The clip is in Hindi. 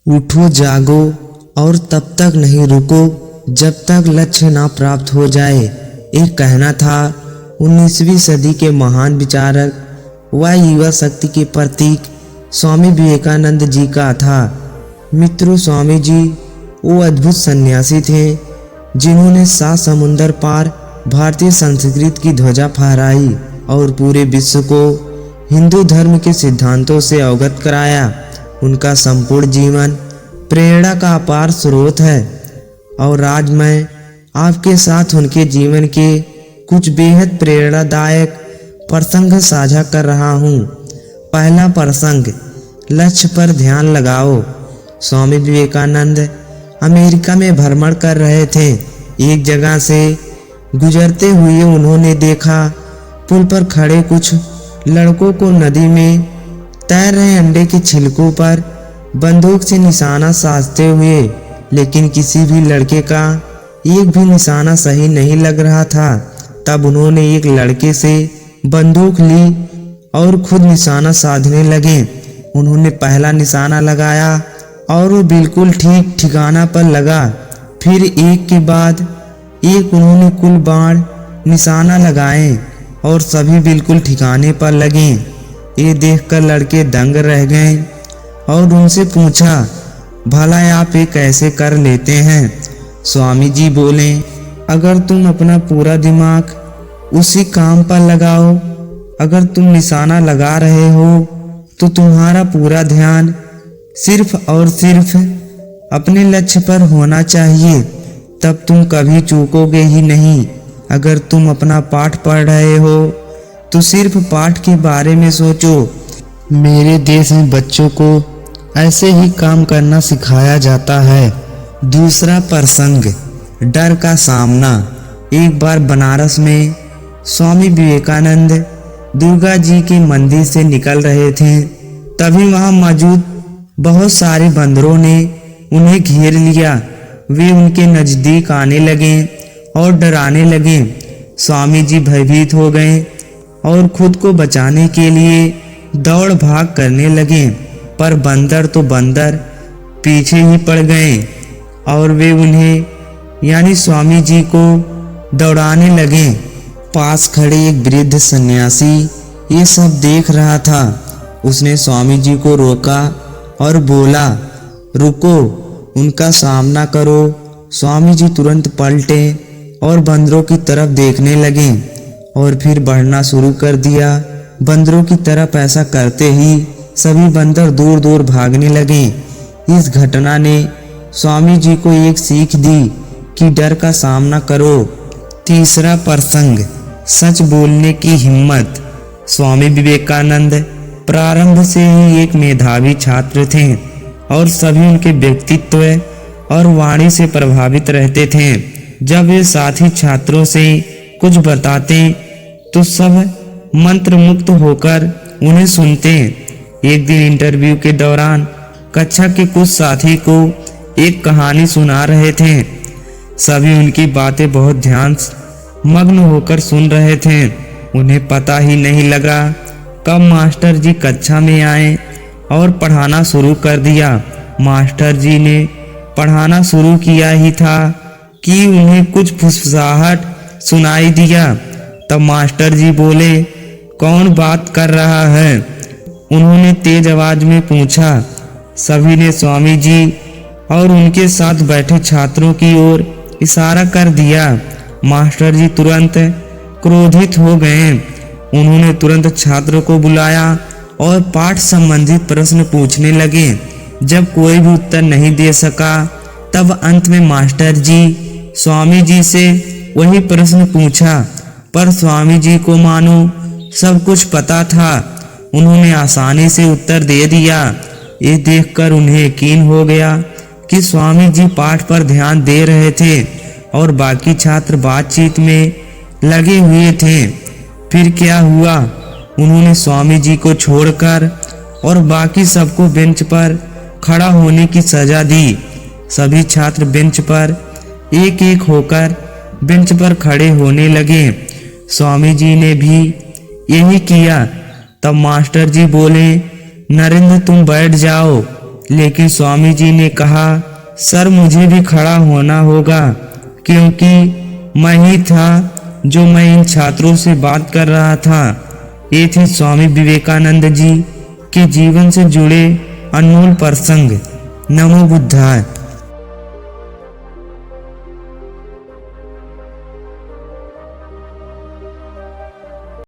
उठो जागो और तब तक नहीं रुको जब तक लक्ष्य ना प्राप्त हो जाए। एक कहना था 19वीं सदी के महान विचारक व युवा शक्ति के प्रतीक स्वामी विवेकानंद जी का था। मित्रों, स्वामी जी वो अद्भुत सन्यासी थे जिन्होंने 7 समुंदर पार भारतीय संस्कृति की ध्वजा फहराई और पूरे विश्व को हिंदू धर्म के सिद्धांतों से अवगत कराया। उनका संपूर्ण जीवन प्रेरणा का अपार स्रोत है और आज मैं आपके साथ उनके जीवन के कुछ बेहद प्रेरणादायक प्रसंग साझा कर रहा हूँ। पहला प्रसंग, लक्ष्य पर ध्यान लगाओ। स्वामी विवेकानंद अमेरिका में भ्रमण कर रहे थे। एक जगह से गुजरते हुए उन्होंने देखा पुल पर खड़े कुछ लड़कों को नदी में तैर रहे अंडे के छिलकों पर बंदूक से निशाना साधते हुए, लेकिन किसी भी लड़के का एक भी निशाना सही नहीं लग रहा था। तब उन्होंने एक लड़के से बंदूक ली और खुद निशाना साधने लगे। उन्होंने पहला निशाना लगाया और वो बिल्कुल ठीक ठिकाना पर लगा। फिर एक के बाद एक उन्होंने कुल बाण निशाना लगाए और सभी बिल्कुल ठिकाने पर लगे। ये देखकर लड़के दंग रह गए और उनसे पूछा, भला आप ये कैसे कर लेते हैं? स्वामी जी बोले, अगर तुम अपना पूरा दिमाग उसी काम पर लगाओ, अगर तुम निशाना लगा रहे हो तो तुम्हारा पूरा ध्यान सिर्फ और सिर्फ अपने लक्ष्य पर होना चाहिए, तब तुम कभी चूकोगे ही नहीं। अगर तुम अपना पाठ पढ़ रहे हो तो सिर्फ पाठ के बारे में सोचो। मेरे देश में बच्चों को ऐसे ही काम करना सिखाया जाता है। दूसरा प्रसंग, डर का सामना। एक बार बनारस में स्वामी विवेकानंद दुर्गा जी के मंदिर से निकल रहे थे। तभी वहां मौजूद बहुत सारे बंदरों ने उन्हें घेर लिया। वे उनके नजदीक आने लगे और डराने लगे। स्वामी जी भयभीत हो गए और खुद को बचाने के लिए दौड़ भाग करने लगे, पर बंदर तो बंदर पीछे ही पड़ गए और वे उन्हें यानी स्वामी जी को दौड़ाने लगे। पास खड़े एक वृद्ध सन्यासी ये सब देख रहा था। उसने स्वामी जी को रोका और बोला, रुको, उनका सामना करो। स्वामी जी तुरंत पलटे और बंदरों की तरफ देखने लगे और फिर बढ़ना शुरू कर दिया। बंदरों की तरफ ऐसा करते ही सभी बंदर दूर दूर भागने लगे। इस घटना ने स्वामी जी को एक सीख दी कि डर का सामना करो। तीसरा प्रसंग, सच बोलने की हिम्मत। स्वामी विवेकानंद प्रारंभ से ही एक मेधावी छात्र थे और सभी उनके व्यक्तित्व और वाणी से प्रभावित रहते थे। जब वे साथी छात्रों से कुछ बताते तो सब मंत्र मुक्त होकर उन्हें सुनते। एक दिन इंटरव्यू के दौरान कक्षा के कुछ साथी को एक कहानी सुना रहे थे। सभी उनकी बातें बहुत ध्यान मग्न होकर सुन रहे थे। उन्हें पता ही नहीं लगा कब मास्टर जी कक्षा में आए और पढ़ाना शुरू कर दिया। मास्टर जी ने पढ़ाना शुरू किया ही था कि उन्हें कुछ फुसफुसाहट सुनाई दिया। तब मास्टर जी बोले, कौन बात कर रहा है? उन्होंने तेज आवाज में पूछा। सभी ने स्वामी जी और उनके साथ बैठे छात्रों की ओर इशारा कर दिया। मास्टर जी तुरंत क्रोधित हो गए। उन्होंने तुरंत छात्रों को बुलाया और पाठ संबंधित प्रश्न पूछने लगे। जब कोई भी उत्तर नहीं दे सका तब अंत में मास्टर जी स्वामी जी से वही प्रश्न पूछा, पर स्वामी जी को मानो सब कुछ पता था। उन्होंने आसानी से उत्तर दे दिया। ये देखकर उन्हें यकीन हो गया कि स्वामी जी पाठ पर ध्यान दे रहे थे और बाकी छात्र बातचीत में लगे हुए थे। फिर क्या हुआ? उन्होंने स्वामी जी को छोड़कर और बाकी सबको बेंच पर खड़ा होने की सजा दी। सभी छात्र बेंच पर एक एक होकर बेंच पर खड़े होने लगे। स्वामी जी ने भी यही किया। तब मास्टर जी बोले, नरेंद्र तुम बैठ जाओ। लेकिन स्वामी जी ने कहा, सर मुझे भी खड़ा होना होगा, क्योंकि मैं ही था जो मैं इन छात्रों से बात कर रहा था। ये थे स्वामी विवेकानंद जी के जीवन से जुड़े अनमोल प्रसंग। नमो बुद्धाय।